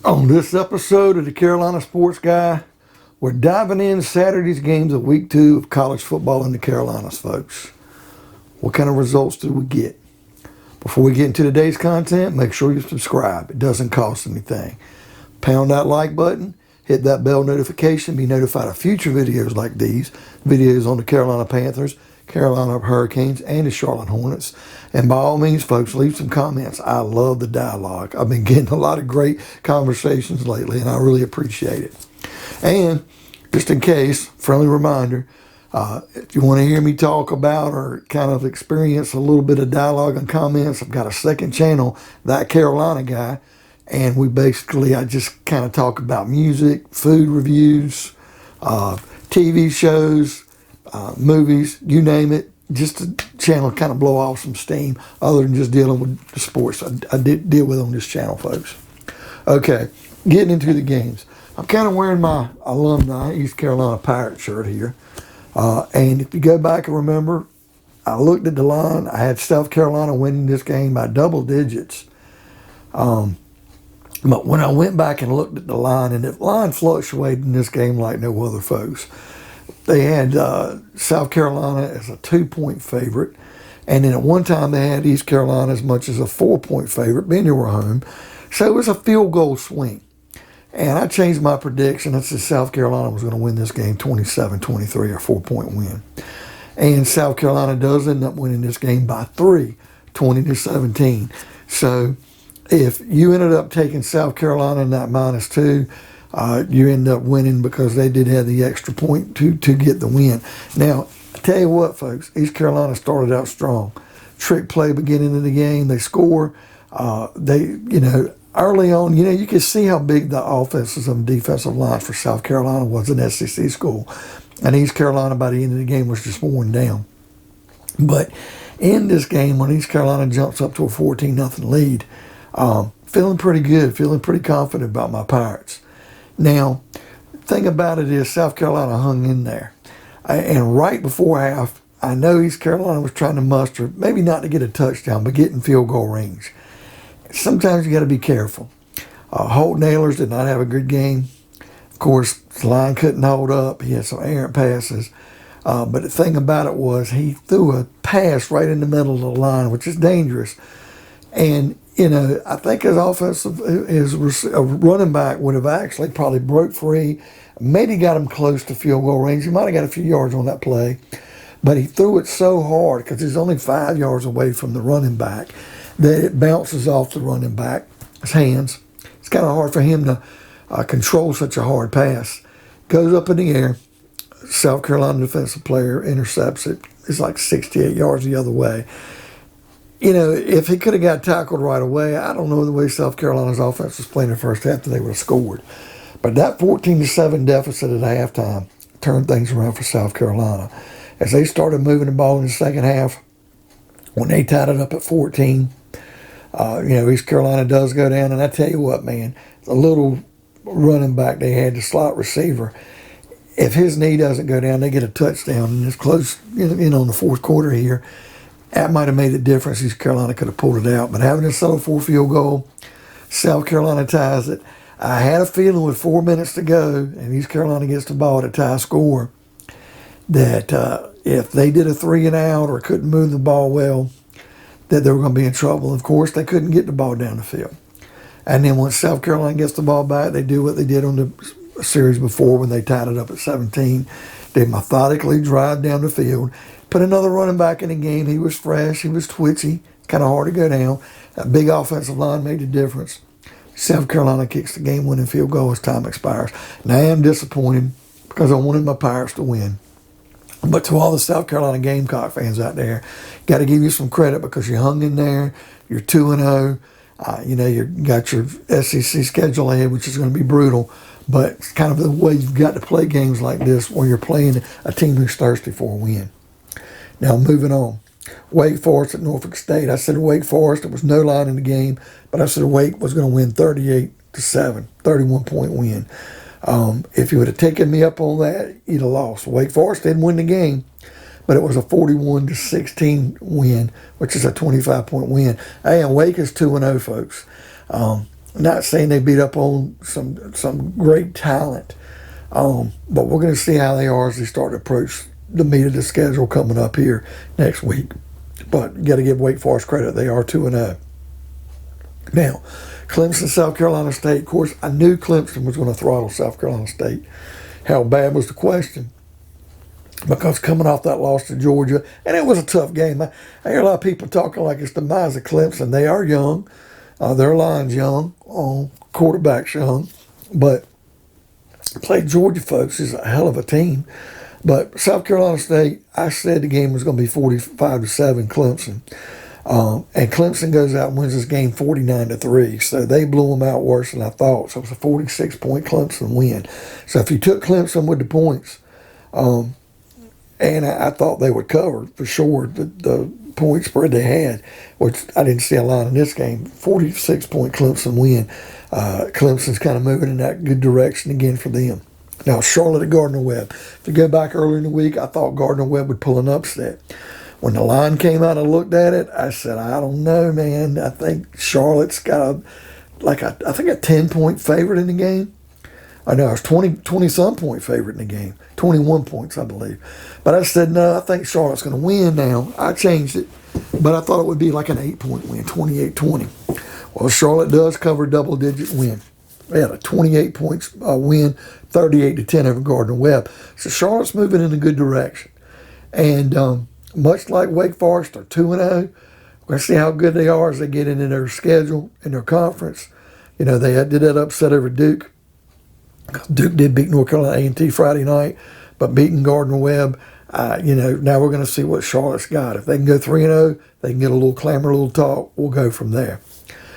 On this episode of the Carolina Sports Guy, we're diving in Saturday's games of week 2 of college football in the Carolinas, folks. What kind of results did we get? Before we get into today's content, make sure you subscribe. It doesn't cost anything. Pound that like button, hit that bell notification, be notified of future videos like these, videos on the Carolina Panthers, Carolina Hurricanes, and the Charlotte Hornets. And by all means, folks, leave some comments. I love the dialogue. I've been getting a lot of great conversations lately, and I really appreciate it. And just in case, friendly reminder, if you want to hear me talk about or kind of experience a little bit of dialogue and comments, I've got a second channel, That Carolina Guy, and I just kind of talk about music, food reviews, TV shows, movies, you name it. Just a channel kind of blow off some steam other than just dealing with the sports I did deal with on this channel, folks. Okay, getting into the games. I'm kind of wearing my alumni East Carolina Pirate shirt here. And if you go back and remember, I looked at the line. I had South Carolina winning this game by double digits. But when I went back and looked at the line, and the line fluctuated in this game like no other, folks. They had South Carolina as a 2-point favorite. And then at one time they had East Carolina as much as a 4-point favorite, being they were home. So it was a field goal swing. And I changed my prediction. I said South Carolina was going to win this game 27-23, a 4-point win. And South Carolina does end up winning this game by 3, 20-17. So if you ended up taking South Carolina in that -2, you end up winning because they did have the extra point to get the win. Now, I tell you what, folks, East Carolina started out strong. Trick play beginning of the game, they score. Early on, you could see how big the offensive and defensive lines for South Carolina was an SEC school. And East Carolina, by the end of the game, was just worn down. But in this game, when East Carolina jumps up to a 14-0 lead, feeling pretty good, feeling pretty confident about my Pirates. Now, the thing about it is South Carolina hung in there. And right before half, I know East Carolina was trying to muster, maybe not to get a touchdown, but get in field goal range. Sometimes you got to be careful. Holt Nailers did not have a good game. Of course, the line couldn't hold up. He had some errant passes. But the thing about it was he threw a pass right in the middle of the line, which is dangerous. And I think his running back would have actually probably broke free, maybe got him close to field goal range. He might have got a few yards on that play, but he threw it so hard because he's only 5 yards away from the running back that it bounces off the running back's hands. It's kind of hard for him to control such a hard pass. Goes up in the air. South Carolina defensive player intercepts it. It's like 68 yards the other way. If he could have got tackled right away, I don't know the way South Carolina's offense was playing the first half that they would have scored. But that 14-7 deficit at halftime turned things around for South Carolina. As they started moving the ball in the second half, when they tied it up at 14, East Carolina does go down. And I tell you what, man, the little running back they had, the slot receiver, if his knee doesn't go down, they get a touchdown. And it's close, on the fourth quarter here. That might have made a difference. East Carolina could have pulled it out. But having a settle for a field goal, South Carolina ties it. I had a feeling with 4 minutes to go, and East Carolina gets the ball at a tie score, that if they did a 3-and-out or couldn't move the ball well, that they were going to be in trouble. Of course, they couldn't get the ball down the field. And then once South Carolina gets the ball back, they do what they did on the series before when they tied it up at 17. They methodically drive down the field. Put another running back in the game. He was fresh. He was twitchy. It's kind of hard to go down. That big offensive line made the difference. South Carolina kicks the game-winning field goal as time expires. Now I am disappointed because I wanted my Pirates to win. But to all the South Carolina Gamecock fans out there, got to give you some credit because you hung in there. You're 2-0. You got your SEC schedule ahead, which is going to be brutal. But it's kind of the way you've got to play games like this where you're playing a team who's thirsty for a win. Now, moving on. Wake Forest at Norfolk State. I said Wake Forest, there was no line in the game, but I said Wake was going to win 38-7, 31-point win. If you would have taken me up on that, you'd have lost. Wake Forest didn't win the game, but it was a 41-16 win, which is a 25-point win. Hey, and Wake is 2-0, folks. Not saying they beat up on some great talent, but we're going to see how they are as they start to approach the meat of the schedule coming up here next week. But you got to give Wake Forest credit; they are 2-0. Now, Clemson, South Carolina State. Of course, I knew Clemson was going to throttle South Carolina State. How bad was the question? Because coming off that loss to Georgia, and it was a tough game. I hear a lot of people talking like it's the demise of Clemson. They are young. Their line's young. Quarterback's young. But played Georgia, folks, is a hell of a team. But South Carolina State, I said the game was going to be 45-7 Clemson. And Clemson goes out and wins this game 49-3. So they blew them out worse than I thought. So it was a 46-point Clemson win. So if you took Clemson with the points, and I thought they would cover for sure the point spread they had, which I didn't see a line in this game. 46-point Clemson win. Clemson's kind of moving in that good direction again for them. Now, Charlotte at Gardner Webb. If you go back earlier in the week, I thought Gardner Webb would pull an upset. When the line came out, I looked at it. I said, I don't know, man. I think Charlotte's got I think a 10-point favorite in the game. I know, it's 20-some point favorite in the game. 21 points, I believe. But I said, no, I think Charlotte's going to win now. I changed it, but I thought it would be like an 8-point win, 28-20. Well, Charlotte does cover a double-digit win. They had a 28 points win, 38-10 over Gardner Webb. So Charlotte's moving in a good direction. And much like Wake Forest, they're 2-0. We're going to see how good they are as they get into their schedule in their conference. You know, they did that upset over Duke. Duke did beat North Carolina A&T Friday night, but beating Gardner Webb, now we're going to see what Charlotte's got. If they can go 3-0, they can get a little clamor, a little talk. We'll go from there.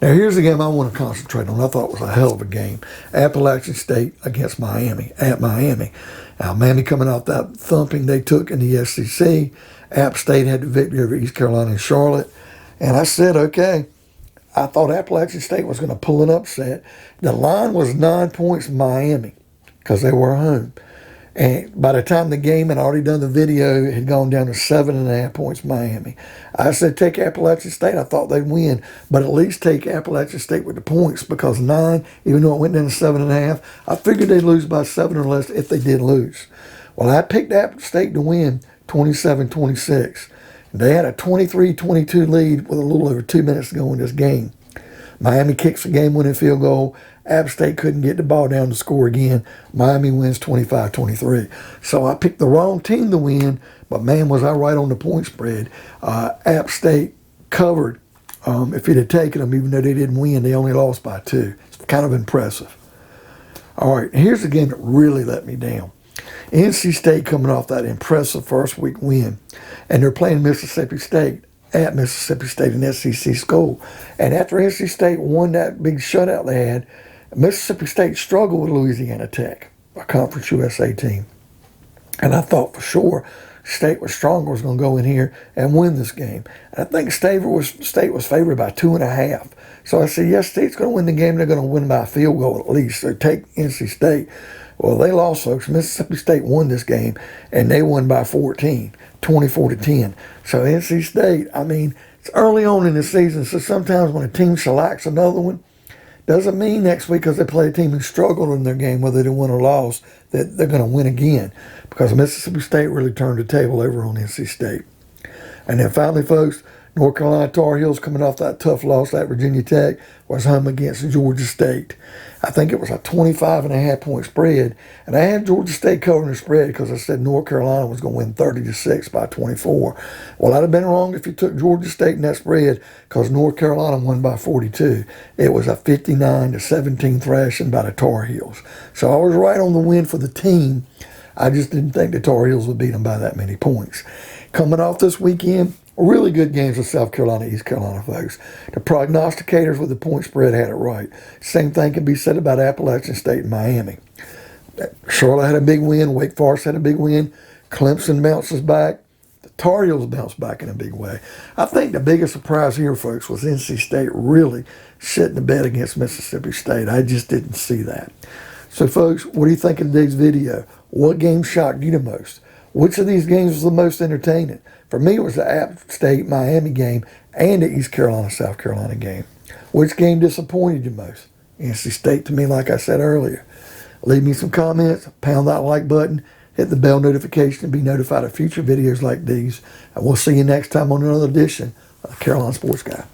Now, here's the game I want to concentrate on. I thought it was a hell of a game. Appalachian State against Miami, at Miami. Now, Miami coming off that thumping they took in the SEC. App State had the victory over East Carolina and Charlotte. And I said, okay, I thought Appalachian State was going to pull an upset. The line was 9 points Miami because they were home. And by the time the game had already done the video, it had gone down to 7.5 points Miami. I said take Appalachian State. I thought they'd win, but at least take Appalachian State with the points because 9, even though it went down to 7.5, I figured they'd lose by 7 or less if they did lose. Well, I picked App State to win 27-26. They had a 23-22 lead with a little over 2 minutes to go in this game. Miami kicks a game-winning field goal. App State couldn't get the ball down to score again. Miami wins 25-23. So I picked the wrong team to win, but man, was I right on the point spread. App State covered. If he'd have taken them, even though they didn't win, they only lost by 2. It's kind of impressive. All right, here's the game that really let me down. NC State coming off that impressive first week win, and they're playing Mississippi State at Mississippi State, an SEC school. And after NC State won that big shutout they had, Mississippi State struggled with Louisiana Tech, a Conference USA team. And I thought for sure State was stronger, was going to go in here and win this game. And I think State was favored by 2.5. So I said, yes, State's going to win the game. They're going to win by a field goal at least. So take NC State. Well, they lost, folks. Mississippi State won this game, and they won by 14, 24-10. So NC State, I mean, it's early on in the season, so sometimes when a team shellacks another one, doesn't mean next week because they play a team who struggled in their game, whether they won or lost, that they're going to win again. Because Mississippi State really turned the table over on NC State. And then finally, folks, North Carolina Tar Heels coming off that tough loss at Virginia Tech was home against Georgia State. I think it was a 25.5 point spread. And I had Georgia State covering the spread because I said North Carolina was going to win 30-6 by 24. Well, I'd have been wrong if you took Georgia State in that spread because North Carolina won by 42. It was a 59-17 thrashing by the Tar Heels. So I was right on the win for the team. I just didn't think the Tar Heels would beat them by that many points. Coming off this weekend, really good games with South Carolina, East Carolina, folks. The prognosticators with the point spread had it right. Same thing can be said about Appalachian State and Miami. Charlotte had a big win. Wake Forest had a big win. Clemson bounces back. The Tar Heels bounced back in a big way. I think the biggest surprise here, folks, was NC State really shitting the bed against Mississippi State. I just didn't see that. So, folks, what do you think of today's video? What game shocked you the most? Which of these games was the most entertaining? For me, it was the App State-Miami game and the East Carolina-South Carolina game. Which game disappointed you most? NC State to me, like I said earlier. Leave me some comments, pound that like button, hit the bell notification to be notified of future videos like these. And we'll see you next time on another edition of Carolina Sports Guy.